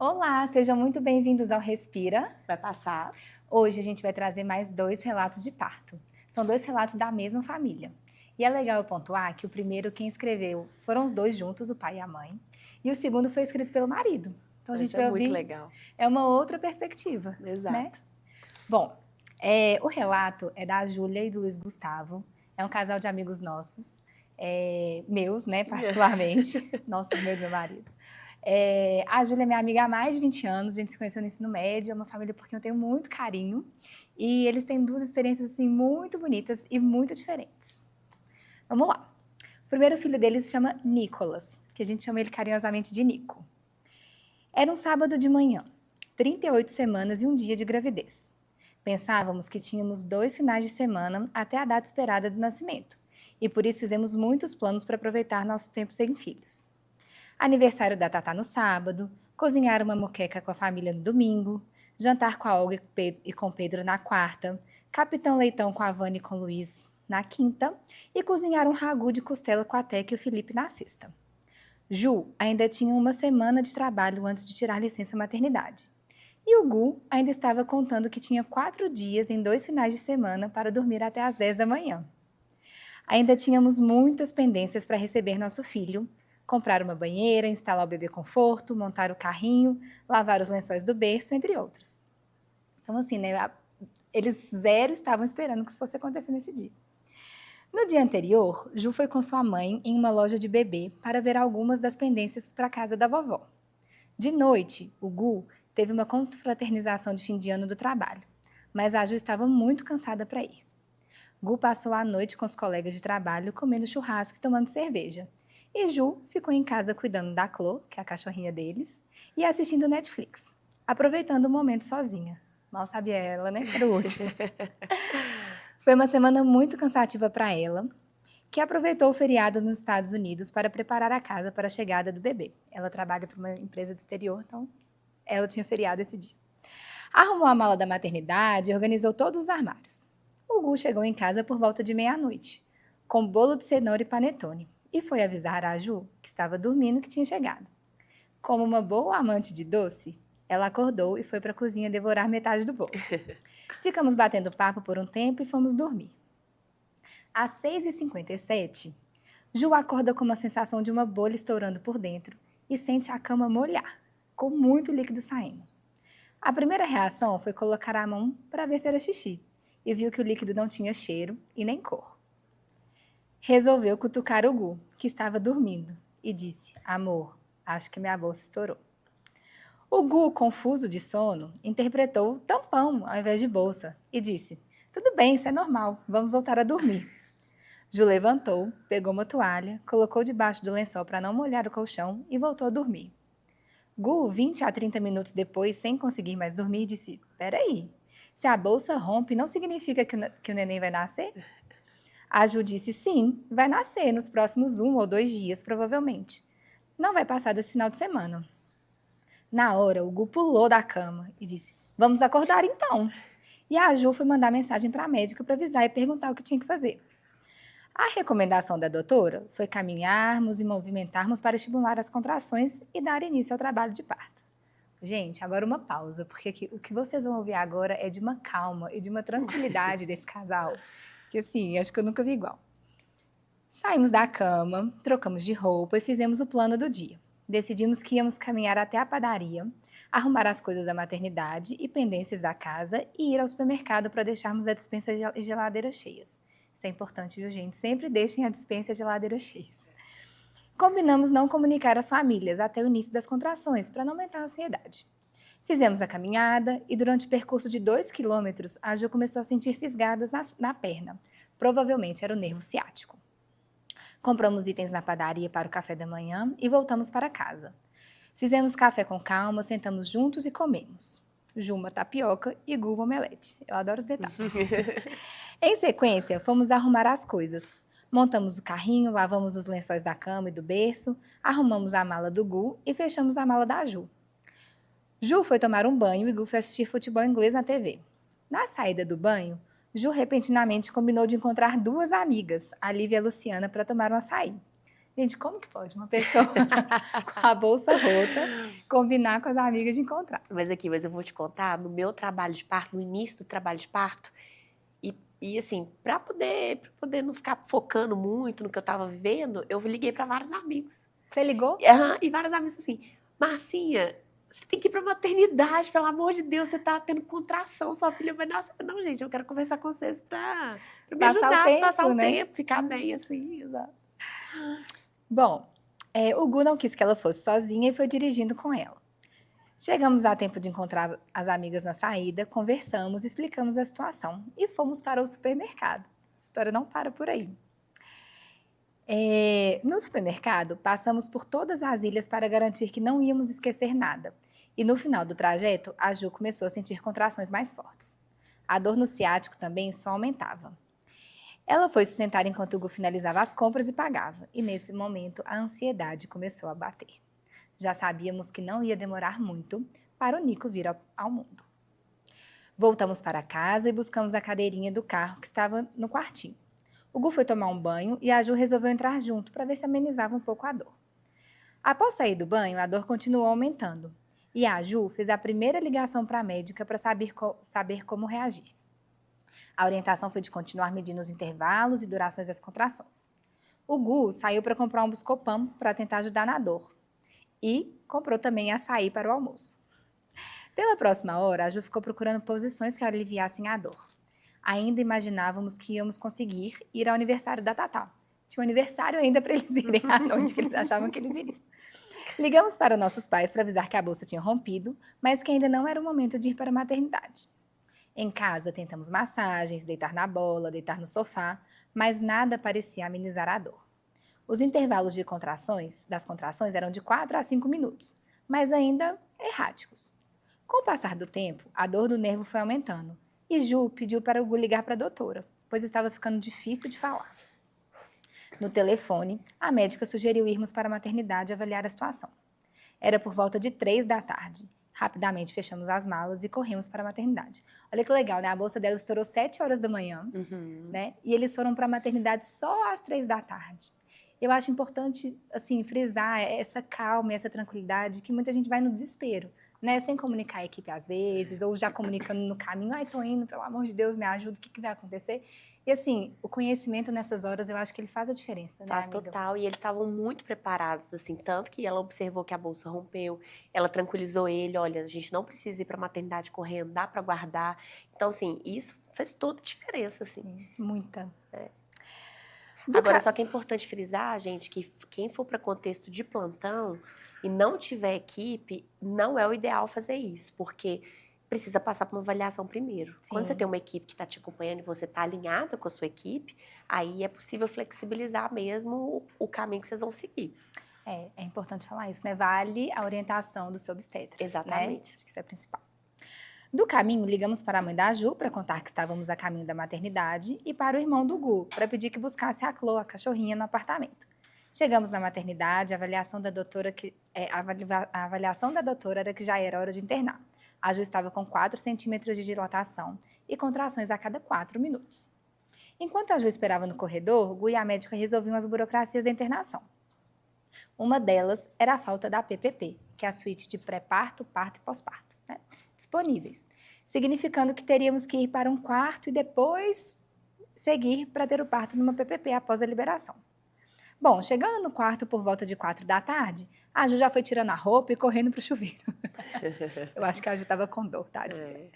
Olá, sejam muito bem-vindos ao Respira. Vai passar. Hoje a gente vai trazer mais 2 relatos de parto. São 2 relatos da mesma família. E é legal eu pontuar que o primeiro quem escreveu foram os 2 juntos, o pai e a mãe, e o segundo foi escrito pelo marido. Então a gente Isso é vai muito ouvir legal. uma outra perspectiva, né? Exato. Bom, o relato é da Júlia e do Luiz Gustavo. É um casal de amigos nossos, meus, né, particularmente, nossos, meu e do meu marido. A Júlia é minha amiga há mais de 20 anos, a gente se conheceu no ensino médio, é uma família por quem eu tenho muito carinho. E eles têm 2 experiências assim, muito bonitas e muito diferentes. Vamos lá. O primeiro filho deles se chama Nicolas, que a gente chama ele carinhosamente de Nico. Era um sábado de manhã, 38 semanas e um dia de gravidez. Pensávamos que tínhamos 2 finais de semana até a data esperada do nascimento, e por isso fizemos muitos planos para aproveitar nosso tempo sem filhos. Aniversário da Tatá no sábado, cozinhar uma moqueca com a família no domingo, jantar com a Olga e com o Pedro na quarta, Capitão Leitão com a Vânia e com o Luiz na quinta e cozinhar um ragu de costela com a Teca e o Felipe na sexta. Ju ainda tinha uma semana de trabalho antes de tirar licença maternidade. E o Gu ainda estava contando que tinha 4 dias em 2 finais de semana para dormir até às 10 da manhã. Ainda tínhamos muitas pendências para receber nosso filho, comprar uma banheira, instalar o bebê conforto, montar o carrinho, lavar os lençóis do berço, entre outros. Então, assim, né, eles zero estavam esperando que isso fosse acontecer nesse dia. No dia anterior, Ju foi com sua mãe em uma loja de bebê para ver algumas das pendências para a casa da vovó. De noite, o Gu teve uma confraternização de fim de ano do trabalho, mas a Ju estava muito cansada para ir. Gu passou a noite com os colegas de trabalho comendo churrasco e tomando cerveja. E Ju ficou em casa cuidando da Clo, que é a cachorrinha deles, e assistindo Netflix, aproveitando o momento sozinha. Mal sabia ela, né, que era o último. Foi uma semana muito cansativa para ela, que aproveitou o feriado nos Estados Unidos para preparar a casa para a chegada do bebê. Ela trabalha para uma empresa do exterior, então ela tinha feriado esse dia. Arrumou a mala da maternidade e organizou todos os armários. O Gu chegou em casa por volta de meia-noite, com bolo de cenoura e panetone, e foi avisar a Ju, que estava dormindo, que tinha chegado. Como uma boa amante de doce, ela acordou e foi para a cozinha devorar metade do bolo. Ficamos batendo papo por um tempo e fomos dormir. Às 6h57, Ju acorda com uma sensação de uma bolha estourando por dentro e sente a cama molhar, com muito líquido saindo. A primeira reação foi colocar a mão para ver se era xixi, e viu que o líquido não tinha cheiro e nem cor. Resolveu cutucar o Gu, que estava dormindo, e disse: "Amor, acho que minha bolsa estourou." O Gu, confuso de sono, interpretou tampão ao invés de bolsa e disse: "Tudo bem, isso é normal, vamos voltar a dormir." Ju levantou, pegou uma toalha, colocou debaixo do lençol para não molhar o colchão e voltou a dormir. Gu, 20 a 30 minutos depois, sem conseguir mais dormir, disse: "Peraí, se a bolsa rompe, não significa que o neném vai nascer?" A Ju disse: "Sim, vai nascer nos próximos 1 ou 2 dias, provavelmente. Não vai passar desse final de semana." Na hora, o Gu pulou da cama e disse: "Vamos acordar então." E a Ju foi mandar mensagem para a médica para avisar e perguntar o que tinha que fazer. A recomendação da doutora foi caminharmos e movimentarmos para estimular as contrações e dar início ao trabalho de parto. Gente, agora uma pausa, porque o que vocês vão ouvir agora é de uma calma e de uma tranquilidade desse casal, que assim, acho que eu nunca vi igual. Saímos da cama, trocamos de roupa e fizemos o plano do dia. Decidimos que íamos caminhar até a padaria, arrumar as coisas da maternidade e pendências da casa e ir ao supermercado para deixarmos a despensa e geladeira cheias. Isso é importante, viu, gente? Sempre deixem a despensa e a geladeira cheias. Combinamos não comunicar às famílias até o início das contrações, para não aumentar a ansiedade. Fizemos a caminhada e durante o percurso de 2 quilômetros, a Ju começou a sentir fisgadas na perna. Provavelmente era o nervo ciático. Compramos itens na padaria para o café da manhã e voltamos para casa. Fizemos café com calma, sentamos juntos e comemos. Ju uma tapioca e Gu uma omelete. Eu adoro os detalhes. Em sequência, fomos arrumar as coisas. Montamos o carrinho, lavamos os lençóis da cama e do berço, arrumamos a mala do Gu e fechamos a mala da Ju. Ju foi tomar um banho e Gu foi assistir futebol inglês na TV. Na saída do banho, Ju repentinamente combinou de encontrar 2 amigas, a Lívia e a Luciana, para tomar um açaí. Gente, como que pode uma pessoa com a bolsa rota combinar com as amigas de encontrar? Mas eu vou te contar, no meu trabalho de parto, no início do trabalho de parto, e assim, pra poder não ficar focando muito no que eu tava vivendo, eu liguei pra vários amigos. Você ligou? E vários amigos assim, Marcinha, você tem que ir pra maternidade, pelo amor de Deus, você tá tendo contração, sua filha vai nascer. Não, gente, eu quero conversar com vocês pra me Passar o ajudar, pra passar tempo, o né? tempo, ficar bem, assim, exato. Bom, o Gu não quis que ela fosse sozinha e foi dirigindo com ela. Chegamos a tempo de encontrar as amigas na saída, conversamos, explicamos a situação e fomos para o supermercado. A história não para por aí. No supermercado, passamos por todas as ilhas para garantir que não íamos esquecer nada. E no final do trajeto, a Ju começou a sentir contrações mais fortes. A dor no ciático também só aumentava. Ela foi se sentar enquanto o Gu finalizava as compras e pagava. E nesse momento, a ansiedade começou a bater. Já sabíamos que não ia demorar muito para o Nico vir ao mundo. Voltamos para casa e buscamos a cadeirinha do carro que estava no quartinho. O Gu foi tomar um banho e a Ju resolveu entrar junto para ver se amenizava um pouco a dor. Após sair do banho, a dor continuou aumentando. E a Ju fez a primeira ligação para a médica para saber como reagir. A orientação foi de continuar medindo os intervalos e durações das contrações. O Gu saiu para comprar um Buscopan para tentar ajudar na dor. E comprou também açaí para o almoço. Pela próxima hora, a Ju ficou procurando posições que aliviassem a dor. Ainda imaginávamos que íamos conseguir ir ao aniversário da Tatá. Tinha um aniversário ainda para eles irem à noite, que eles achavam que eles iriam. Ligamos para nossos pais para avisar que a bolsa tinha rompido, mas que ainda não era o momento de ir para a maternidade. Em casa, tentamos massagens, deitar na bola, deitar no sofá, mas nada parecia amenizar a dor. Os intervalos das contrações eram de 4 a 5 minutos, mas ainda erráticos. Com o passar do tempo, a dor do nervo foi aumentando e Ju pediu para o Gu ligar para a doutora, pois estava ficando difícil de falar. No telefone, a médica sugeriu irmos para a maternidade avaliar a situação. Era por volta de 3 da tarde. Rapidamente fechamos as malas e corremos para a maternidade. Olha que legal, né? A bolsa dela estourou 7 horas da manhã, né? E eles foram para a maternidade só às 3 da tarde. Eu acho importante, assim, frisar essa calma e essa tranquilidade, que muita gente vai no desespero, né? Sem comunicar a equipe às vezes, ou já comunicando no caminho, ai, tô indo, pelo amor de Deus, me ajuda, o que vai acontecer? E assim, o conhecimento nessas horas, eu acho que ele faz a diferença, né, Faz amiga? total, e eles estavam muito preparados, assim, tanto que ela observou que a bolsa rompeu, ela tranquilizou ele, olha, a gente não precisa ir pra maternidade correndo, dá pra guardar. Então, assim, isso fez toda a diferença, assim. Muita. Agora, só que é importante frisar, gente, que quem for para contexto de plantão e não tiver equipe, não é o ideal fazer isso, porque precisa passar por uma avaliação primeiro. Quando você Sim. tem uma equipe que está te acompanhando e você está alinhada com a sua equipe, aí é possível flexibilizar mesmo o caminho que vocês vão seguir. É importante falar isso, né? Vale a orientação do seu obstetra. Exatamente. Né? Acho que isso é principal. Do caminho, ligamos para a mãe da Ju para contar que estávamos a caminho da maternidade e para o irmão do Gu para pedir que buscasse a Clô, a cachorrinha, no apartamento. Chegamos na maternidade, a avaliação da doutora era que já era hora de internar. A Ju estava com 4 centímetros de dilatação e contrações a cada 4 minutos. Enquanto a Ju esperava no corredor, o Gu e a médica resolviam as burocracias da internação. Uma delas era a falta da PPP, que é a suíte de pré-parto, parto e pós-parto, né? Disponíveis, significando que teríamos que ir para um quarto e depois seguir para ter o parto numa PPP após a liberação. Bom, chegando no quarto por volta de 4 da tarde, a Ju já foi tirando a roupa e correndo para o chuveiro. Eu acho que a Ju estava com dor, tadinha.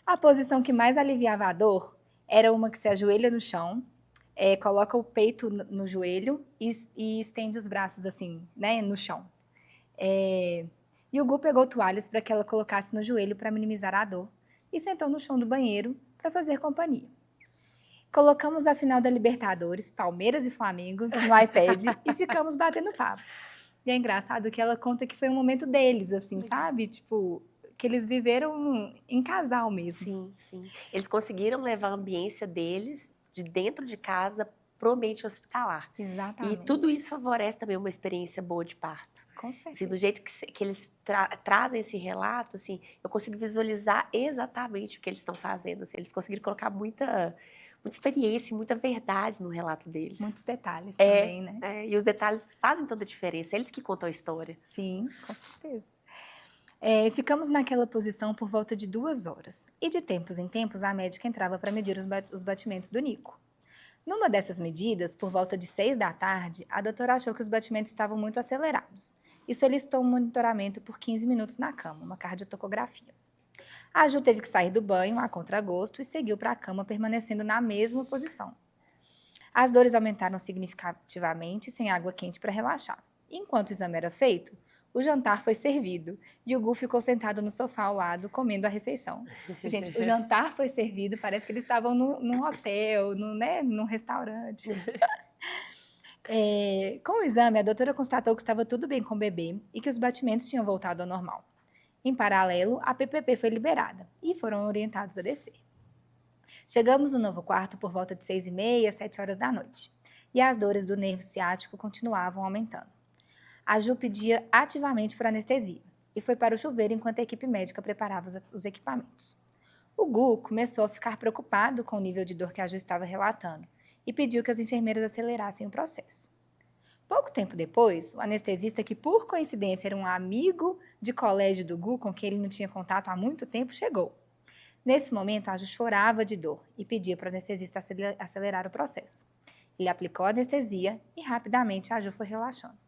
A posição que mais aliviava a dor era uma que se ajoelha no chão, coloca o peito no joelho e estende os braços assim, né, no chão. E o Gu pegou toalhas para que ela colocasse no joelho para minimizar a dor e sentou no chão do banheiro para fazer companhia. Colocamos a final da Libertadores, Palmeiras e Flamengo, no iPad e ficamos batendo papo. E é engraçado que ela conta que foi um momento deles, assim, sabe? Tipo, que eles viveram em casal mesmo. Sim, sim. Eles conseguiram levar a ambiência deles, de dentro de casa, pro ambiente hospitalar. Exatamente. E tudo isso favorece também uma experiência boa de parto. Com certeza. Assim, do jeito que eles trazem esse relato, assim, eu consigo visualizar exatamente o que eles estão fazendo. Assim, eles conseguiram colocar muita muita experiência e muita verdade no relato deles. Muitos detalhes também, né? E os detalhes fazem toda a diferença, eles que contam a história. Sim, com certeza. Ficamos naquela posição por volta de 2 horas, e de tempos em tempos a médica entrava para medir os batimentos do Nico. Numa dessas medidas, por volta de 6 da tarde, a doutora achou que os batimentos estavam muito acelerados e solicitou um monitoramento por 15 minutos na cama, uma cardiotocografia. A Ju teve que sair do banho a contragosto e seguiu para a cama, permanecendo na mesma posição. As dores aumentaram significativamente, sem água quente para relaxar. Enquanto o exame era feito, o jantar foi servido e o Gu ficou sentado no sofá ao lado, comendo a refeição. Gente, o jantar foi servido, parece que eles estavam num hotel, num restaurante. Com o exame, a doutora constatou que estava tudo bem com o bebê e que os batimentos tinham voltado ao normal. Em paralelo, a PPP foi liberada e foram orientados a descer. Chegamos no novo quarto por volta de 6h30, 7 horas da noite, e as dores do nervo ciático continuavam aumentando. A Ju pedia ativamente por anestesia e foi para o chuveiro enquanto a equipe médica preparava os equipamentos. O Gu começou a ficar preocupado com o nível de dor que a Ju estava relatando e pediu que as enfermeiras acelerassem o processo. Pouco tempo depois, o anestesista, que por coincidência era um amigo de colégio do Gu, com quem ele não tinha contato há muito tempo, chegou. Nesse momento, a Ju chorava de dor e pedia para o anestesista acelerar o processo. Ele aplicou a anestesia e rapidamente a Ju foi relaxando.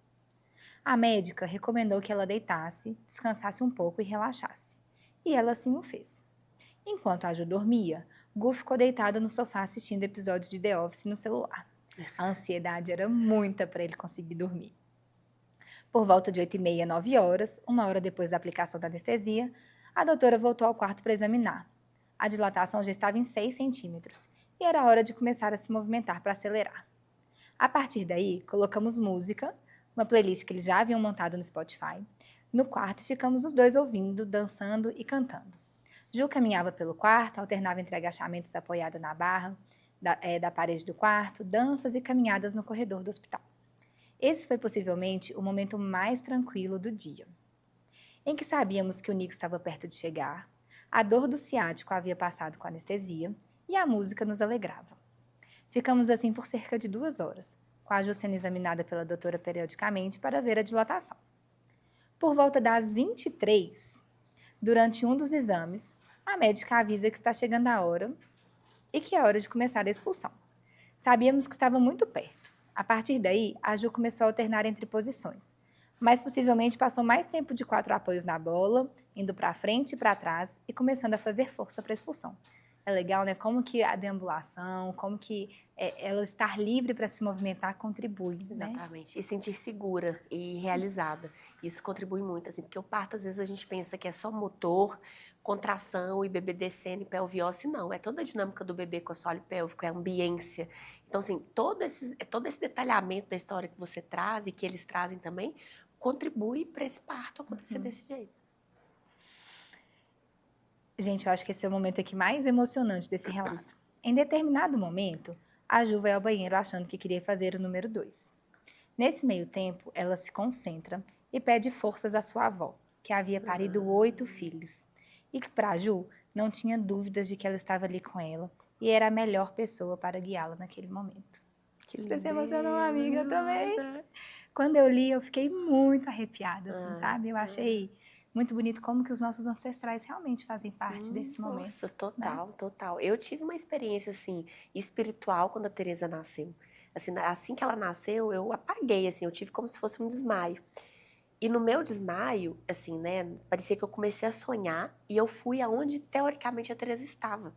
A médica recomendou que ela deitasse, descansasse um pouco e relaxasse. E ela assim o fez. Enquanto a Ju dormia, Gu ficou deitado no sofá assistindo episódios de The Office no celular. A ansiedade era muita para ele conseguir dormir. Por volta de 8h30, 9 horas, 1 hora depois da aplicação da anestesia, a doutora voltou ao quarto para examinar. A dilatação já estava em 6 centímetros e era hora de começar a se movimentar para acelerar. A partir daí, colocamos música, uma playlist que eles já haviam montado no Spotify. No quarto, ficamos os dois ouvindo, dançando e cantando. Ju caminhava pelo quarto, alternava entre agachamentos apoiada na barra da parede do quarto, danças e caminhadas no corredor do hospital. Esse foi possivelmente o momento mais tranquilo do dia, em que sabíamos que o Nico estava perto de chegar, a dor do ciático havia passado com a anestesia e a música nos alegrava. Ficamos assim por cerca de 2 horas, com a Ju sendo examinada pela doutora periodicamente para ver a dilatação. Por volta das 23, durante um dos exames, a médica avisa que está chegando a hora e que é hora de começar a expulsão. Sabíamos que estava muito perto. A partir daí, a Ju começou a alternar entre posições, mas possivelmente passou mais tempo de 4 apoios na bola, indo para frente e para trás e começando a fazer força para a expulsão. É legal, né? Como que a deambulação, como que ela estar livre para se movimentar contribui, Exatamente. Né? E sentir segura e realizada. Isso contribui muito, assim, porque o parto, às vezes, a gente pensa que é só motor, contração e bebê descendo e pelviose, não. É toda a dinâmica do bebê com o assoalho pélvico, é a ambiência. Então, assim, todo esse detalhamento da história que você traz e que eles trazem também, contribui para esse parto acontecer desse jeito. Gente, eu acho que esse é o momento aqui mais emocionante desse relato. Em determinado momento, a Ju vai ao banheiro achando que queria fazer o número 2. Nesse meio tempo, ela se concentra e pede forças à sua avó, que havia parido 8 filhos, e que para a Ju não tinha dúvidas de que ela estava ali com ela e era a melhor pessoa para guiá-la naquele momento. Que Você se emocionou, amiga, também? Nossa. Quando eu li, eu fiquei muito arrepiada, assim, sabe? Eu achei muito bonito como que os nossos ancestrais realmente fazem parte desse momento. Nossa, total, né? Total. Eu tive uma experiência, assim, espiritual quando a Teresa nasceu. Assim que ela nasceu, eu apaguei, assim, eu tive como se fosse um desmaio. E no meu desmaio, assim, né, parecia que eu comecei a sonhar e eu fui aonde, teoricamente, a Teresa estava.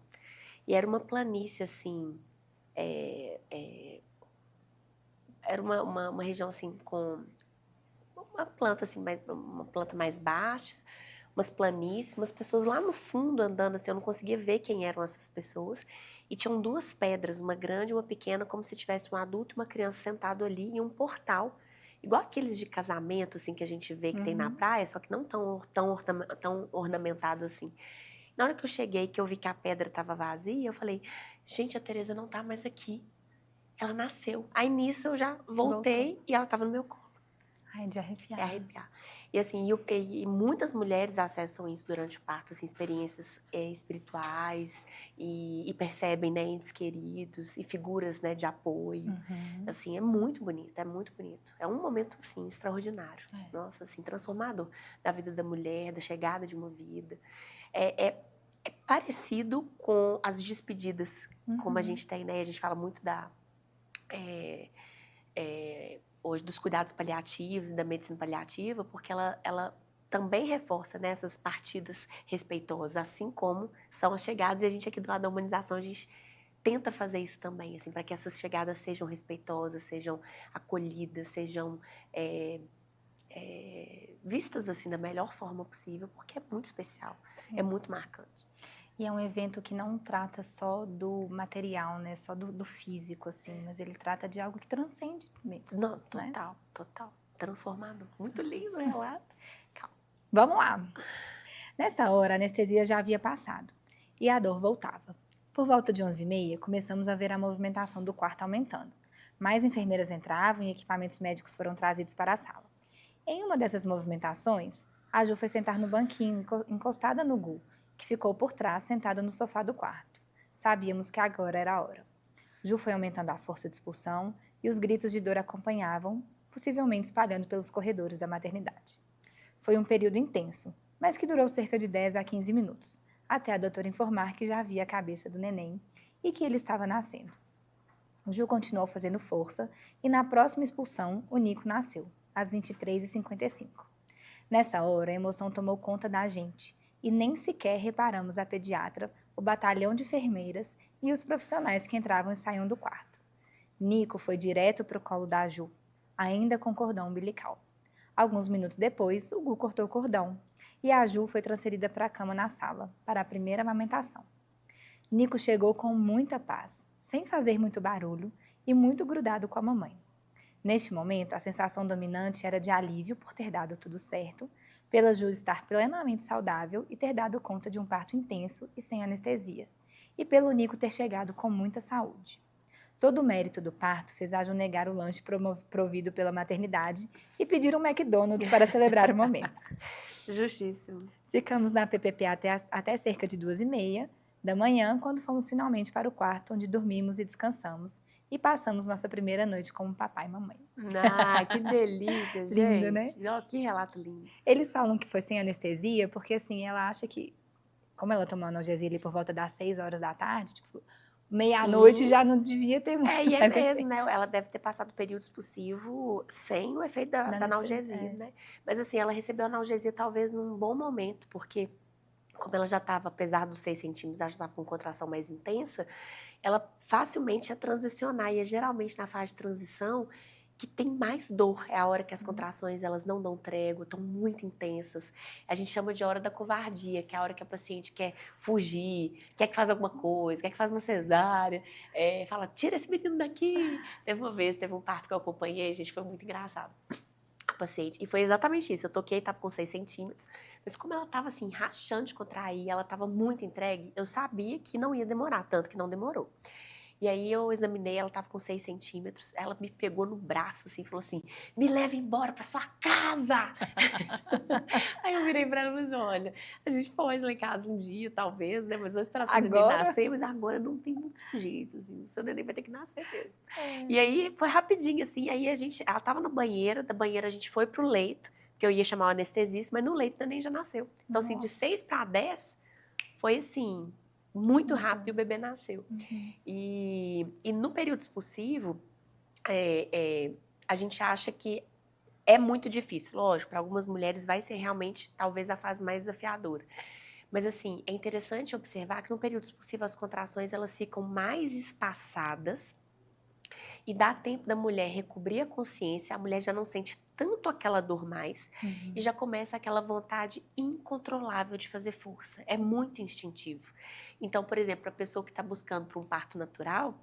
E era uma planície, assim, era uma região, assim, com uma planta, assim, uma planta mais baixa, umas planícies, umas pessoas lá no fundo andando, assim, eu não conseguia ver quem eram essas pessoas. E tinham 2 pedras, uma grande e uma pequena, como se tivesse um adulto e uma criança sentado ali, e um portal, igual aqueles de casamento, assim, que a gente vê que tem na praia, só que não tão ornamentado assim. Na hora que eu cheguei, que eu vi que a pedra estava vazia, eu falei, gente, a Teresa não tá mais aqui. Ela nasceu. Aí nisso eu já voltei e ela estava no meu colo. Ai, de arrepiar. É arrepiar. E assim, e muitas mulheres acessam isso durante o parto, assim, experiências espirituais e percebem, né, entes queridos e figuras, né, de apoio. Assim, é muito bonito, é muito bonito. É um momento, assim, extraordinário. Nossa, assim, transformador da vida da mulher, da chegada de uma vida. É parecido com as despedidas, como a gente tem, né? A gente fala muito hoje dos cuidados paliativos e da medicina paliativa, porque ela também reforça, né, essas partidas respeitosas, assim como são as chegadas, e a gente aqui do lado da humanização, a gente tenta fazer isso também, assim, para que essas chegadas sejam respeitosas, sejam acolhidas, sejam vistas assim da melhor forma possível, porque é muito especial, é muito marcante. E é um evento que não trata só do material, né? Só do físico, assim, mas ele trata de algo que transcende mesmo. Não, total, né? Total. Transformador. Muito lindo o relato. Calma. Vamos lá. Nessa hora, a anestesia já havia passado e a dor voltava. Por volta de 11h30, começamos a ver a movimentação do quarto aumentando. Mais enfermeiras entravam e equipamentos médicos foram trazidos para a sala. Em uma dessas movimentações, a Ju foi sentar no banquinho, encostada no Gu, que ficou por trás, sentada no sofá do quarto. Sabíamos que agora era a hora. Ju foi aumentando a força de expulsão e os gritos de dor acompanhavam, possivelmente espalhando pelos corredores da maternidade. Foi um período intenso, mas que durou cerca de 10 a 15 minutos, até a doutora informar que já havia a cabeça do neném e que ele estava nascendo. Ju continuou fazendo força e na próxima expulsão, o Nico nasceu, às 23h55. Nessa hora, a emoção tomou conta da gente e nem sequer reparamos a pediatra, o batalhão de enfermeiras e os profissionais que entravam e saíam do quarto. Nico foi direto para o colo da Ju, ainda com cordão umbilical. Alguns minutos depois, o Gu cortou o cordão e a Ju foi transferida para a cama na sala, para a primeira amamentação. Nico chegou com muita paz, sem fazer muito barulho e muito grudado com a mamãe. Neste momento, a sensação dominante era de alívio por ter dado tudo certo, pela Ju estar plenamente saudável e ter dado conta de um parto intenso e sem anestesia, e pelo Nico ter chegado com muita saúde. Todo o mérito do parto fez a Ju negar o lanche provido pela maternidade e pedir um McDonald's para celebrar o momento. Justíssimo. Ficamos na PPP até cerca de 2h30 da manhã, quando fomos finalmente para o quarto, onde dormimos e descansamos, e passamos nossa primeira noite como papai e mamãe. Ah, que delícia, gente. Lindo, né? Oh, que relato lindo. Eles falam que foi sem anestesia, porque assim, ela acha que, como ela tomou analgesia ali por volta das 6 horas da tarde, tipo, meia-noite já não devia ter muito. E é mesmo, né? Ela deve ter passado o período expulsivo sem o efeito da analgesia, né? Mas assim, ela recebeu a analgesia talvez num bom momento, porque como ela já estava, apesar dos 6 centímetros, ela já estava com contração mais intensa, ela facilmente ia transicionar. E é geralmente na fase de transição que tem mais dor. É a hora que as contrações elas não dão trégua, estão muito intensas. A gente chama de hora da covardia, que é a hora que a paciente quer fugir, quer que faça alguma coisa, quer que faça uma cesárea, fala, tira esse menino daqui. Teve um parto que eu acompanhei, gente, foi muito engraçado. A paciente, e foi exatamente isso, eu toquei, estava com 6 centímetros, mas como ela estava assim, rachando de contrair, ela estava muito entregue, eu sabia que não ia demorar, tanto que não demorou. E aí eu examinei, ela estava com 6 centímetros, ela me pegou no braço assim, falou assim, me leva embora para sua casa! Aí eu virei para ela e falei, olha, a gente pode ir lá em casa um dia, talvez, né, mas vou esperar seu neném nascer, mas agora não tem muito jeito, assim, o seu neném vai ter que nascer mesmo. E aí foi rapidinho, assim, aí ela estava na banheira, da banheira a gente foi pro leito, porque eu ia chamar o anestesista, mas no leito o neném já nasceu. Então, assim, de 6 para 10, foi assim, muito rápido e o bebê nasceu. E no período expulsivo, a gente acha que é muito difícil. Lógico, para algumas mulheres vai ser realmente, talvez, a fase mais desafiadora. Mas, assim, é interessante observar que no período expulsivo as contrações elas ficam mais espaçadas e dá tempo da mulher recobrir a consciência, a mulher já não sente tanto aquela dor mais e já começa aquela vontade incontrolável de fazer força. É muito instintivo. Então, por exemplo, a pessoa que está buscando por um parto natural,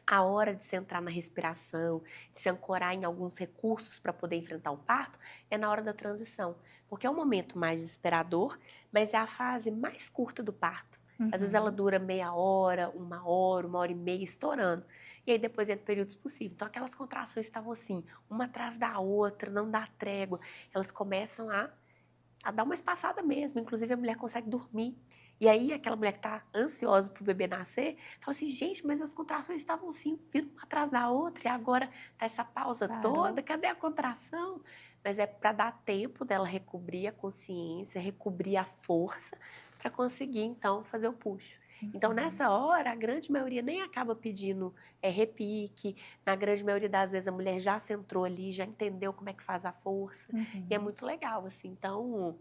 a hora de se entrar na respiração, de se ancorar em alguns recursos para poder enfrentar o parto, é na hora da transição. Porque é um momento mais desesperador, mas é a fase mais curta do parto. Às vezes ela dura meia hora, 1 hora, 1h30, estourando. E aí depois entra períodos possíveis. Então aquelas contrações estavam assim, uma atrás da outra, não dá trégua. Elas começam a dar uma espaçada mesmo. Inclusive a mulher consegue dormir. E aí aquela mulher que está ansiosa para o bebê nascer, fala assim, gente, mas as contrações estavam assim, vindo uma atrás da outra, e agora tá essa pausa toda, cadê a contração? Mas é para dar tempo dela recobrir a consciência, recobrir a força, para conseguir, então, fazer o puxo. Então, nessa hora, a grande maioria nem acaba pedindo repique. Na grande maioria das vezes, a mulher já centrou ali, já entendeu como é que faz a força. E é muito legal, assim. Então,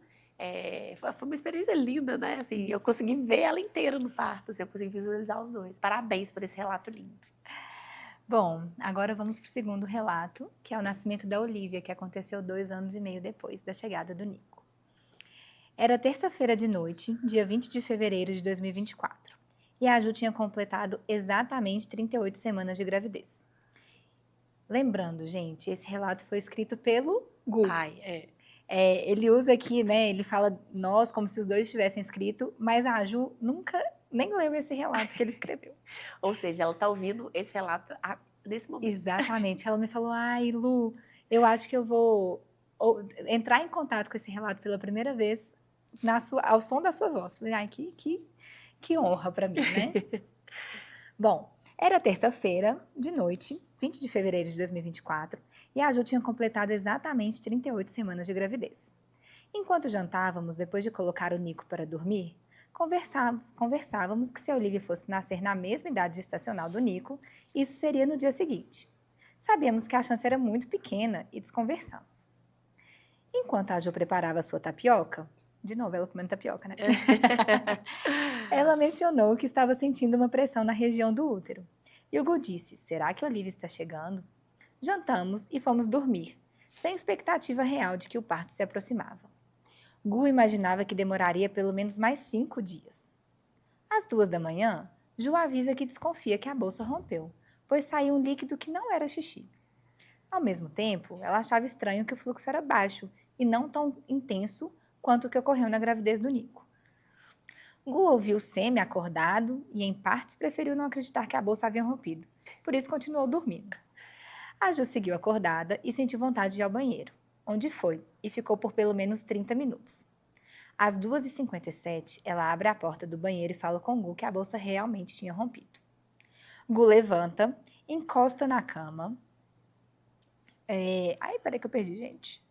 foi uma experiência linda, né? Assim, eu consegui ver ela inteira no parto, assim, eu consegui visualizar os dois. Parabéns por esse relato lindo. Bom, agora vamos para o segundo relato, que é o nascimento da Olivia, que aconteceu 2 anos e meio depois da chegada do Nico. Era terça-feira de noite, dia 20 de fevereiro de 2024, e a Ju tinha completado exatamente 38 semanas de gravidez. Lembrando, gente, esse relato foi escrito pelo Gu. Pai, ele usa aqui, né, ele fala nós como se os dois tivessem escrito, mas a Ju nunca nem leu esse relato que ele escreveu. Ou seja, ela está ouvindo esse relato nesse momento. Exatamente. Ela me falou, ai, Lu, eu acho que eu vou entrar em contato com esse relato pela primeira vez ao som da sua voz. Falei, ai, que honra para mim, né? Bom, era terça-feira de noite, 20 de fevereiro de 2024, e a Ju tinha completado exatamente 38 semanas de gravidez. Enquanto jantávamos, depois de colocar o Nico para dormir, conversávamos que se a Olivia fosse nascer na mesma idade gestacional do Nico, isso seria no dia seguinte. Sabíamos que a chance era muito pequena e desconversamos. Enquanto a Ju preparava a sua tapioca, de novo ela comendo tapioca, né? Ela mencionou que estava sentindo uma pressão na região do útero. E o Gu disse, será que a Olivia está chegando? Jantamos e fomos dormir, sem expectativa real de que o parto se aproximava. Gu imaginava que demoraria pelo menos mais 5 dias. Às 2 da manhã, Ju avisa que desconfia que a bolsa rompeu, pois saiu um líquido que não era xixi. Ao mesmo tempo, ela achava estranho que o fluxo era baixo e não tão intenso quanto o que ocorreu na gravidez do Nico. Gu ouviu semi-acordado e, em partes, preferiu não acreditar que a bolsa havia rompido. Por isso, continuou dormindo. A Ju seguiu acordada e sentiu vontade de ir ao banheiro, onde foi e ficou por pelo menos 30 minutos. Às 2h57, ela abre a porta do banheiro e fala com Gu que a bolsa realmente tinha rompido. Gu levanta, encosta na cama. Peraí que eu perdi, gente.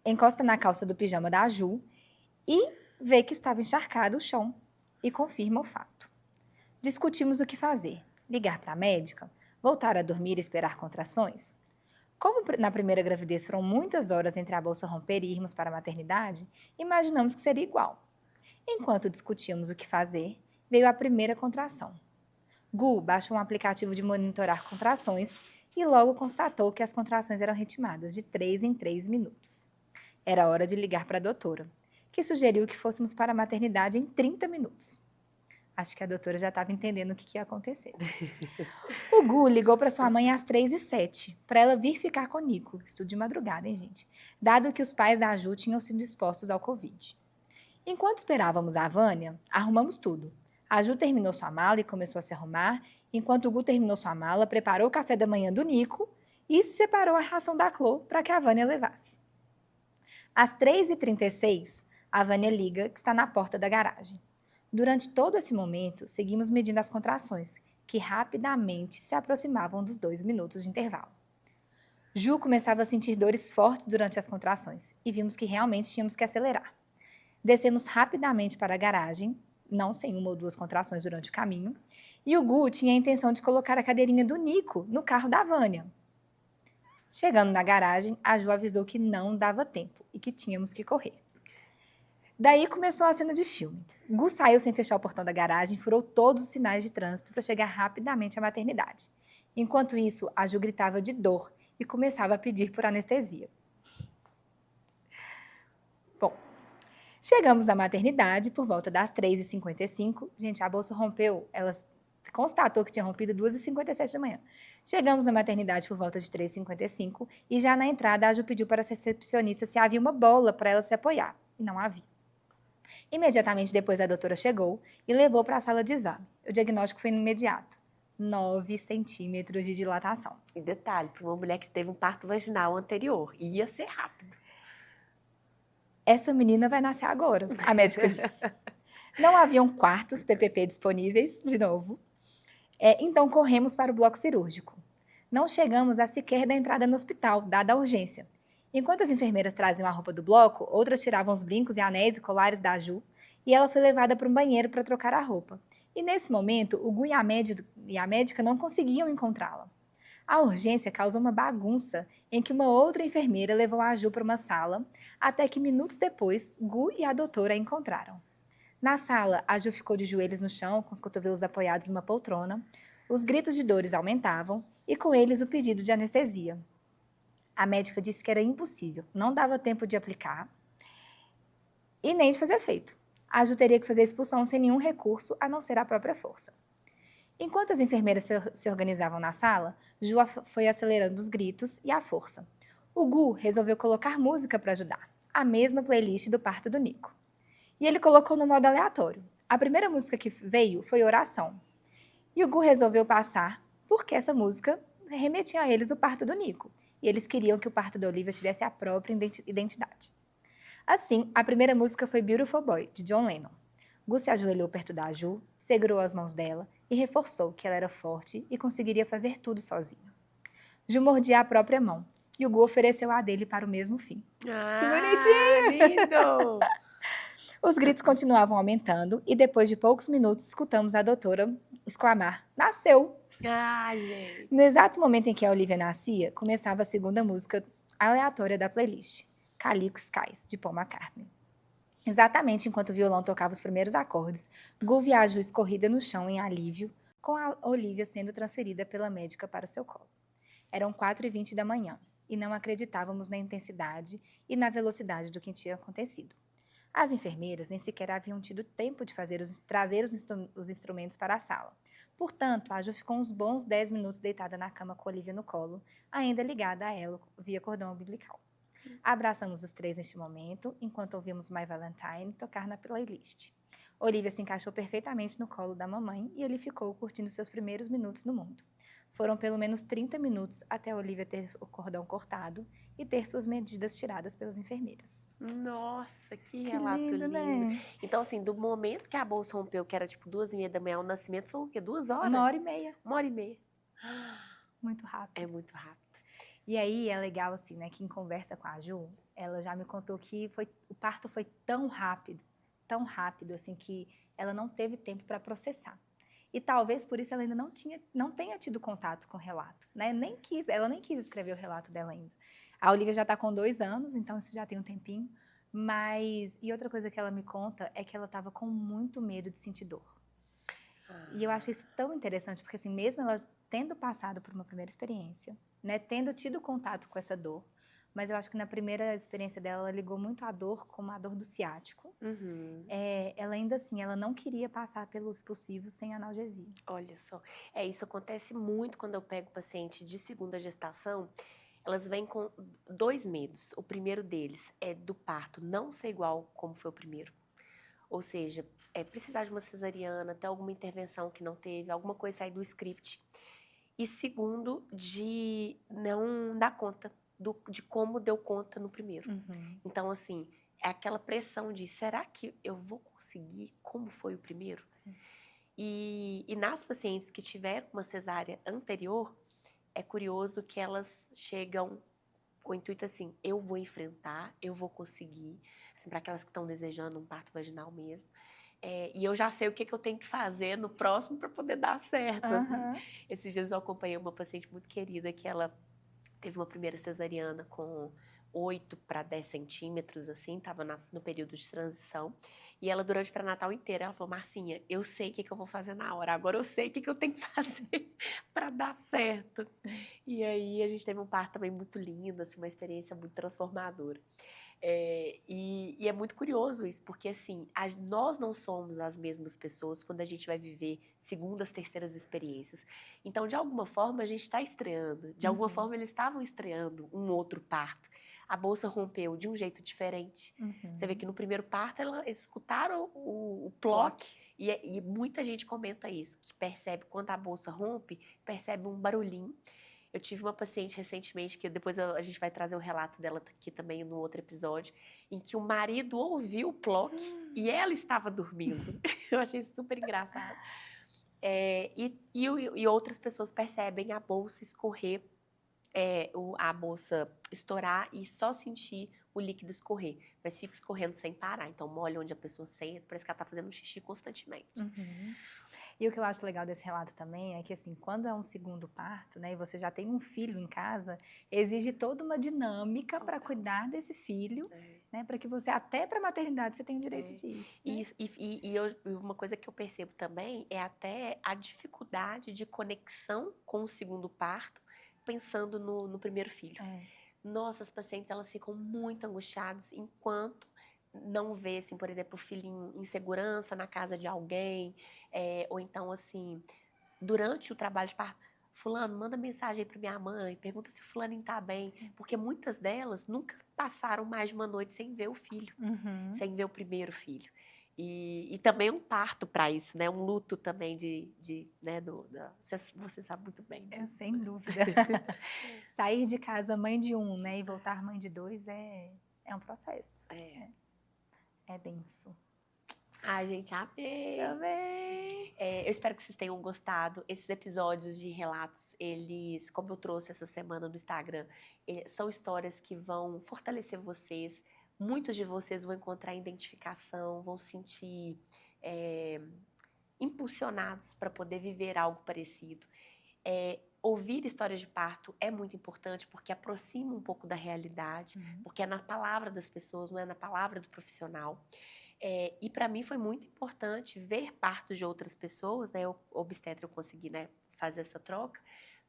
Encosta na calça do pijama da Ju e vê que estava encharcado o chão e confirma o fato. Discutimos o que fazer. Ligar para a médica? Voltar a dormir e esperar contrações? Como na primeira gravidez foram muitas horas entre a bolsa romper e irmos para a maternidade, imaginamos que seria igual. Enquanto discutíamos o que fazer, veio a primeira contração. Gu baixou um aplicativo de monitorar contrações e logo constatou que as contrações eram ritmadas de 3 em 3 minutos. Era hora de ligar para a doutora, que sugeriu que fôssemos para a maternidade em 30 minutos. Acho que a doutora já estava entendendo o que ia acontecer. O Gu ligou para sua mãe às 3h07, para ela vir ficar com o Nico. Estudo de madrugada, hein, gente? Dado que os pais da Ju tinham sido expostos ao Covid. Enquanto esperávamos a Vânia, arrumamos tudo. A Ju terminou sua mala e começou a se arrumar, enquanto o Gu terminou sua mala, preparou o café da manhã do Nico e separou a ração da Clô para que a Vânia levasse. Às 3h36, a Vânia liga que está na porta da garagem. Durante todo esse momento, seguimos medindo as contrações, que rapidamente se aproximavam dos 2 minutos de intervalo. Ju começava a sentir dores fortes durante as contrações e vimos que realmente tínhamos que acelerar. Descemos rapidamente para a garagem, não sem 1 ou 2 contrações durante o caminho, e o Gu tinha a intenção de colocar a cadeirinha do Nico no carro da Vânia. Chegando na garagem, a Ju avisou que não dava tempo e que tínhamos que correr. Daí começou a cena de filme. Gu saiu sem fechar o portão da garagem e furou todos os sinais de trânsito para chegar rapidamente à maternidade. Enquanto isso, a Ju gritava de dor e começava a pedir por anestesia. Bom, chegamos à maternidade por volta das 3h55. Gente, a bolsa rompeu, ela constatou que tinha rompido 2h57 da manhã. Chegamos na maternidade por volta de 3h55 e já na entrada a Ju pediu para a recepcionista se havia uma bola para ela se apoiar. E não havia. Imediatamente depois a doutora chegou e levou para a sala de exame. O diagnóstico foi imediato. 9 centímetros de dilatação. E detalhe, para uma mulher que teve um parto vaginal anterior, ia ser rápido. Essa menina vai nascer agora, a médica disse. Não haviam quartos PPP disponíveis, de novo. Então corremos para o bloco cirúrgico. Não chegamos a sequer da entrada no hospital, dada a urgência. Enquanto as enfermeiras traziam a roupa do bloco, outras tiravam os brincos e anéis e colares da Ju, e ela foi levada para um banheiro para trocar a roupa. E nesse momento, o Gu e a médica não conseguiam encontrá-la. A urgência causou uma bagunça em que uma outra enfermeira levou a Ju para uma sala, até que minutos depois, Gu e a doutora a encontraram. Na sala, a Ju ficou de joelhos no chão, com os cotovelos apoiados numa poltrona. Os gritos de dores aumentavam e com eles o pedido de anestesia. A médica disse que era impossível, não dava tempo de aplicar e nem de fazer efeito. A Ju teria que fazer a expulsão sem nenhum recurso, a não ser a própria força. Enquanto as enfermeiras se organizavam na sala, Ju foi acelerando os gritos e a força. O Gu resolveu colocar música para ajudar, a mesma playlist do parto do Nico. E ele colocou no modo aleatório. A primeira música que veio foi Oração. E o Gu resolveu passar porque essa música remetia a eles o parto do Nico. E eles queriam que o parto da Olivia tivesse a própria identidade. Assim, a primeira música foi Beautiful Boy, de John Lennon. Gu se ajoelhou perto da Ju, segurou as mãos dela e reforçou que ela era forte e conseguiria fazer tudo sozinho. Ju mordia a própria mão e o Gu ofereceu a dele para o mesmo fim. Que bonitinho! Lindo! Os gritos continuavam aumentando e depois de poucos minutos escutamos a doutora exclamar, nasceu! Gente! No exato momento em que a Olivia nascia, começava a segunda música aleatória da playlist, Calico Skies, de Paul McCartney. Exatamente enquanto o violão tocava os primeiros acordes, Gu viajou escorrida no chão em alívio, com a Olivia sendo transferida pela médica para o seu colo. Eram 4h20 da manhã e não acreditávamos na intensidade e na velocidade do que tinha acontecido. As enfermeiras nem sequer haviam tido tempo de trazer os instrumentos para a sala. Portanto, a Ju ficou uns bons 10 minutos deitada na cama com a Olivia no colo, ainda ligada a ela via cordão umbilical. Abraçamos os três neste momento, enquanto ouvimos My Valentine tocar na playlist. Olivia se encaixou perfeitamente no colo da mamãe e ele ficou curtindo seus primeiros minutos no mundo. Foram pelo menos 30 minutos até a Olivia ter o cordão cortado e ter suas medidas tiradas pelas enfermeiras. Nossa, que relato lindo. Né? Então, assim, do momento que a bolsa rompeu, que era tipo 2h30 da manhã, o nascimento foi o quê? 2 horas? 1h30. 1h30. Muito rápido. É muito rápido. E aí é legal, assim, né, que em conversa com a Ju, ela já me contou que o parto foi tão rápido, assim, que ela não teve tempo para processar. E talvez por isso ela ainda não tenha tido contato com o relato, né? Ela nem quis escrever o relato dela ainda. A Olivia já está com 2 anos, então isso já tem um tempinho. E outra coisa que ela me conta é que ela estava com muito medo de sentir dor. E eu achei isso tão interessante, porque assim, mesmo ela tendo passado por uma primeira experiência, né, tendo tido contato com essa dor, mas eu acho que na primeira experiência dela, ela ligou muito a dor como a dor do ciático. Ela ainda assim, ela não queria passar pelos expulsivos sem analgesia. Olha só, isso acontece muito quando eu pego paciente de segunda gestação, elas vêm com 2 medos. O primeiro deles é do parto não ser igual como foi o primeiro. Ou seja, precisar de uma cesariana, ter alguma intervenção que não teve, alguma coisa sair do script. E segundo, de não dar conta de como deu conta no primeiro. Então, assim, é aquela pressão de, será que eu vou conseguir como foi o primeiro? E nas pacientes que tiveram uma cesárea anterior, é curioso que elas chegam com o intuito assim, eu vou enfrentar, eu vou conseguir, assim, para aquelas que estão desejando um parto vaginal mesmo. E eu já sei o que eu tenho que fazer no próximo para poder dar certo. Assim. Esses dias eu acompanhei uma paciente muito querida que ela teve uma primeira cesariana com 8 para 10 centímetros, assim, estava no período de transição. E ela, durante o pré-natal inteiro, ela falou, Marcinha, eu sei o que eu vou fazer na hora, agora eu sei o que eu tenho que fazer para dar certo. E aí a gente teve um parto também muito lindo, assim, uma experiência muito transformadora. E é muito curioso isso, porque assim, nós não somos as mesmas pessoas quando a gente vai viver segundas, terceiras experiências. Então, de alguma forma, a gente está estreando. De alguma forma, eles estavam estreando um outro parto. A bolsa rompeu de um jeito diferente. Você vê que no primeiro parto, eles escutaram o PLOC E muita gente comenta isso, que percebe quando a bolsa rompe, percebe um barulhinho. Eu tive uma paciente recentemente, que depois a gente vai trazer o relato dela aqui também no outro episódio, em que o marido ouviu o ploc e ela estava dormindo. Eu achei super engraçado. E outras pessoas percebem a bolsa escorrer, a bolsa estourar e só sentir o líquido escorrer, mas fica escorrendo sem parar. Então, molha onde a pessoa senta, parece que ela está fazendo xixi constantemente. Uhum. E o que eu acho legal desse relato também é que, assim, quando é um segundo parto, né, e você já tem um filho em casa, exige toda uma dinâmica para cuidar desse filho, né, para que você, até para a maternidade, você tenha o direito de ir. Né? Isso, uma coisa que eu percebo também é até a dificuldade de conexão com o segundo parto, pensando no primeiro filho. Nossas pacientes, elas ficam muito angustiadas enquanto não vê, assim, por exemplo, o filhinho em segurança na casa de alguém, ou então, assim, durante o trabalho de parto, fulano, manda mensagem para minha mãe, pergunta se o fulaninho tá bem, porque muitas delas nunca passaram mais de uma noite sem ver o filho, sem ver o primeiro filho. E também um parto para isso, né? Um luto também né? Você sabe muito bem disso. Sem dúvida. Sair de casa mãe de um, né? E voltar mãe de dois é um processo. É denso. Ai, gente, amei! Também! Eu espero que vocês tenham gostado. Esses episódios de relatos, eles, como eu trouxe essa semana no Instagram, são histórias que vão fortalecer vocês. Muitos de vocês vão encontrar identificação, vão se sentir impulsionados para poder viver algo parecido. Ouvir histórias de parto é muito importante porque aproxima um pouco da realidade, porque é na palavra das pessoas, não é na palavra do profissional. E para mim foi muito importante ver partos de outras pessoas, né? Eu, obstetra, eu consegui, né, fazer essa troca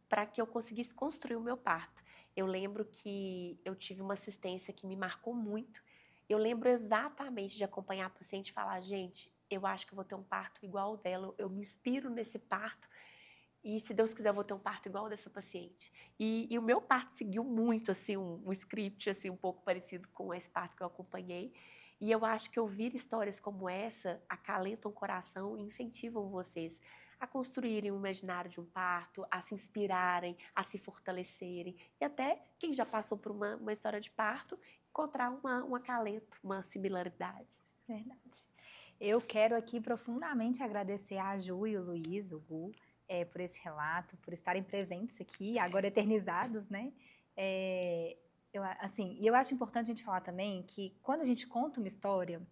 para que eu conseguisse construir o meu parto. Eu lembro que eu tive uma assistência que me marcou muito. Eu lembro exatamente de acompanhar a paciente e falar, gente, eu acho que eu vou ter um parto igual ao dela, eu me inspiro nesse parto. E se Deus quiser, eu vou ter um parto igual dessa paciente. E o meu parto seguiu muito, assim, um script, assim, um pouco parecido com esse parto que eu acompanhei. E eu acho que ouvir histórias como essa acalentam o coração e incentivam vocês a construírem o imaginário de um parto, a se inspirarem, a se fortalecerem. E até quem já passou por uma história de parto, encontrar um acalento, uma similaridade. Verdade. Eu quero aqui profundamente agradecer a Ju e o Luiz, o Gu, por esse relato, por estarem presentes aqui, agora eternizados, né? Eu acho importante a gente falar também que quando a gente conta uma história,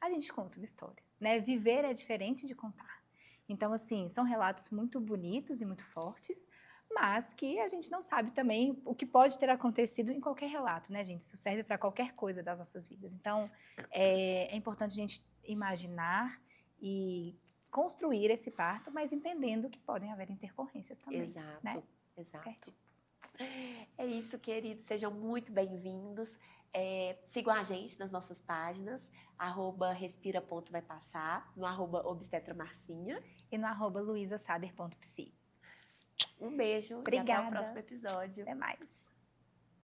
a gente conta uma história, né? Viver é diferente de contar. Então, assim, são relatos muito bonitos e muito fortes, mas que a gente não sabe também o que pode ter acontecido em qualquer relato, né, gente? Isso serve para qualquer coisa das nossas vidas. Então, é importante a gente imaginar e construir esse parto, mas entendendo que podem haver intercorrências também. Exato, né? exato. É isso, queridos. Sejam muito bem-vindos. Sigam a gente nas nossas páginas, @respira.vaipassar, no @obstetramarcinha. E no @luisasader.psi. Um beijo. Obrigada. E até o próximo episódio. Até mais.